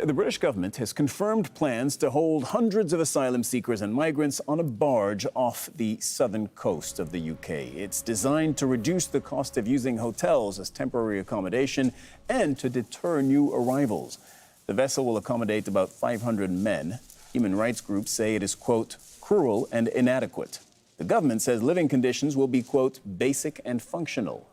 The British government has confirmed plans to hold hundreds of asylum seekers and migrants on a barge off the southern coast of the UK. It's designed to reduce the cost of using hotels as temporary accommodation and to deter new arrivals. The vessel will accommodate about 500 men. Human rights groups say it is, quote, cruel and inadequate. The government says living conditions will be, quote, basic and functional.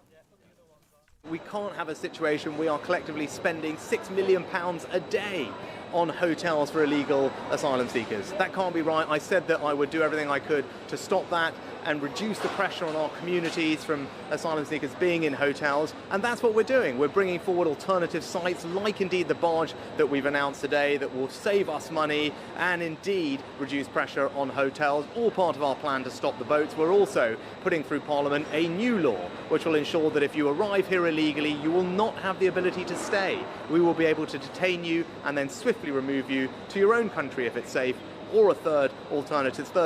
We can't have a situation we are collectively spending £6 million a day on hotels for illegal asylum seekers. That can't be right. I said that I would do everything I could to stop that and reduce the pressure on our communities from asylum seekers being in hotels, and that's what we're doing. We're bringing forward alternative sites like indeed the barge that we've announced today that will save us money and indeed reduce pressure on hotels, all part of our plan to stop the boats. We're also putting through Parliament a new law which will ensure that if you arrive here illegally, you will not have the ability to stay. We will be able to detain you and then swiftly remove you to your own country if it's safe, or a third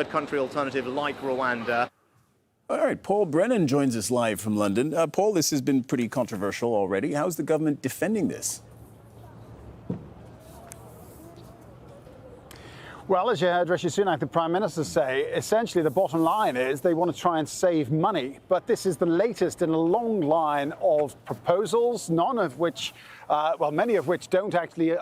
country alternative like Rwanda. All right, Paul Brennan joins us live from London. Paul, this has been pretty controversial already. How's the government defending this? Well, as you heard Rishi Sunak, the Prime Minister, say, essentially the bottom line is they want to try and save money. But this is the latest in a long line of proposals, none of which, many of which don't actually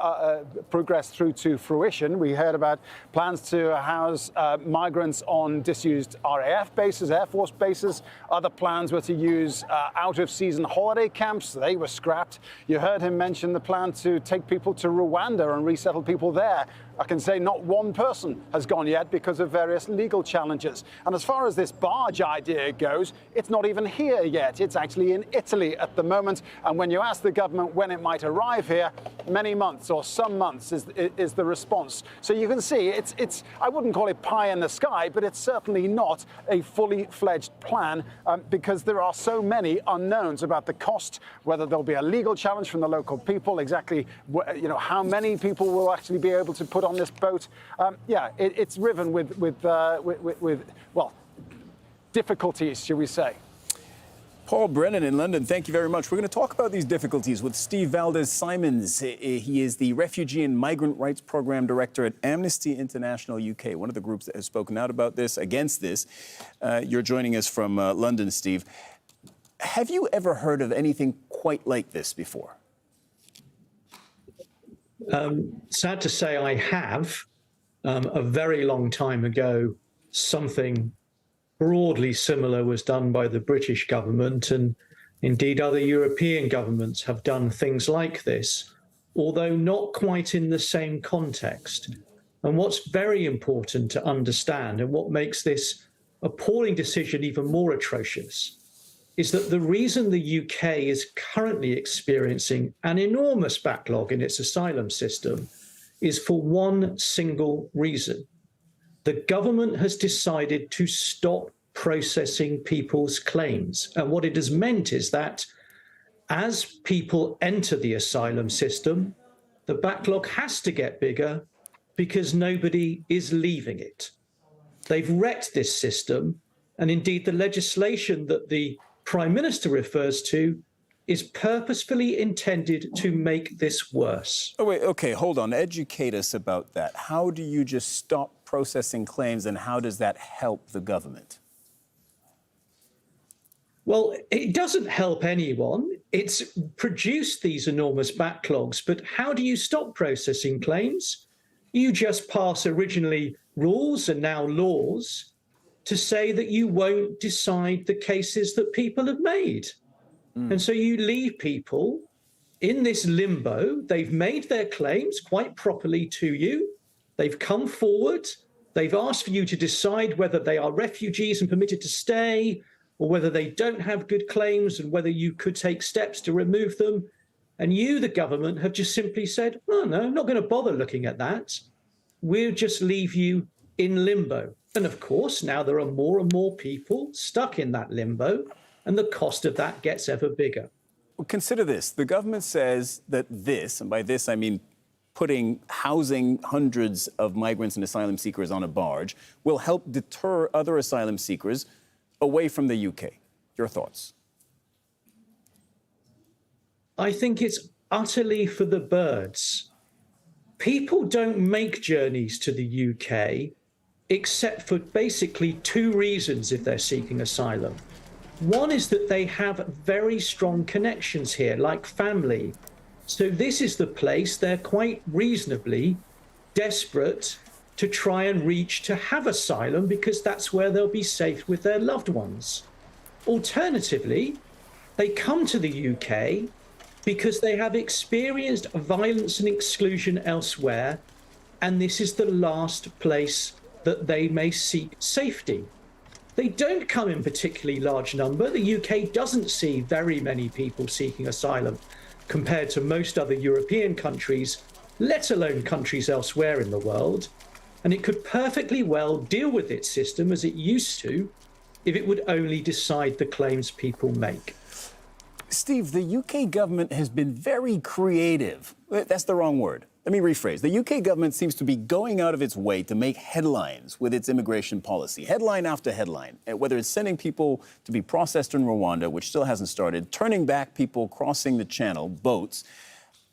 progress through to fruition. We heard about plans to house migrants on disused RAF bases, Air Force bases. Other plans were to use out-of-season holiday camps. They were scrapped. You heard him mention the plan to take people to Rwanda and resettle people there. I can say not one person has gone yet because of various legal challenges. And as far as this barge idea goes, it's not even here yet. It's actually in Italy at the moment. And when you ask the government when it might arrive here, many months or some months is the response. So you can see it's I wouldn't call it pie in the sky, but it's certainly not a fully fledged plan because there are so many unknowns about the cost, whether there'll be a legal challenge from the local people, exactly how many people will actually be able to put on this boat. It's riven with difficulties, shall we say. Paul Brennan in London, thank you very much. We're going to talk about these difficulties with Steve Valdez-Simons. He is the Refugee and Migrant Rights Program Director at Amnesty International UK, one of the groups that has spoken out about this, against this. You're joining us from London, Steve. Have you ever heard of anything quite like this before? Sad to say I have. A very long time ago, something broadly similar was done by the British government, and indeed other European governments have done things like this, although not quite in the same context. And what's very important to understand, and what makes this appalling decision even more atrocious, is that the reason the UK is currently experiencing an enormous backlog in its asylum system is for one single reason. The government has decided to stop processing people's claims. And what it has meant is that as people enter the asylum system, the backlog has to get bigger because nobody is leaving it. They've wrecked this system. And indeed, the legislation that the Prime Minister refers to is purposefully intended to make this worse. Oh, wait, OK, hold on. Educate us about that. How do you just stop processing claims, and how does that help the government? Well, it doesn't help anyone. It's produced these enormous backlogs. But how do you stop processing claims? You just pass originally rules and now laws to say that you won't decide the cases that people have made. And so you leave people in this limbo. They've made their claims quite properly to you. They've come forward. They've asked for you to decide whether they are refugees and permitted to stay, or whether they don't have good claims and whether you could take steps to remove them. And you, the government, have just simply said, oh, no, I'm not going to bother looking at that. We'll just leave you in limbo. And of course, now there are more and more people stuck in that limbo, and the cost of that gets ever bigger. Well, consider this. The government says that this, and by this I mean housing hundreds of migrants and asylum seekers on a barge, will help deter other asylum seekers away from the UK. Your thoughts? I think it's utterly for the birds. people don't make journeys to the UK except for basically two reasons if they're seeking asylum. One is that they have very strong connections here, like family. So this is the place they're quite reasonably desperate to try and reach to have asylum, because that's where they'll be safe with their loved ones. Alternatively, they come to the UK because they have experienced violence and exclusion elsewhere, and this is the last place that they may seek safety. They don't come in particularly large number. The UK doesn't see very many people seeking asylum compared to most other European countries, let alone countries elsewhere in the world. And it could perfectly well deal with its system as it used to if it would only decide the claims people make. Steve, the UK government has been very creative. That's the wrong word. Let me rephrase. The UK government seems to be going out of its way to make headlines with its immigration policy, headline after headline, whether it's sending people to be processed in Rwanda, which still hasn't started, turning back people crossing the channel, boats.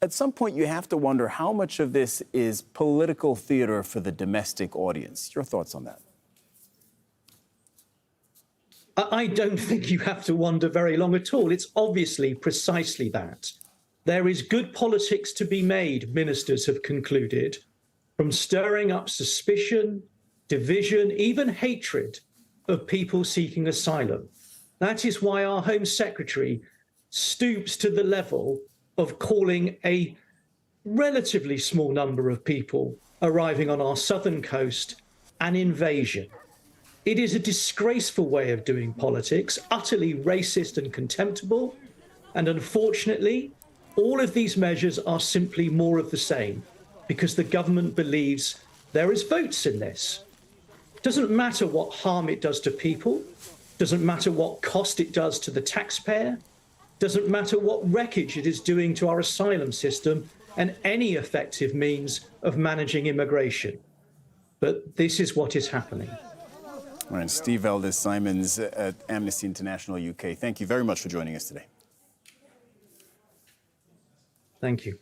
At some point, you have to wonder how much of this is political theater for the domestic audience. Your thoughts on that? I don't think you have to wonder very long at all. It's obviously precisely that. There is good politics to be made, ministers have concluded, from stirring up suspicion, division, even hatred of people seeking asylum. That is why our Home Secretary stoops to the level of calling a relatively small number of people arriving on our southern coast an invasion. It is a disgraceful way of doing politics, utterly racist and contemptible, and unfortunately, all of these measures are simply more of the same because the government believes there is votes in this. Doesn't matter what harm it does to people, doesn't matter what cost it does to the taxpayer, doesn't matter what wreckage it is doing to our asylum system and any effective means of managing immigration. But this is what is happening. All right, Steve Simons at Amnesty International UK, thank you very much for joining us today. Thank you.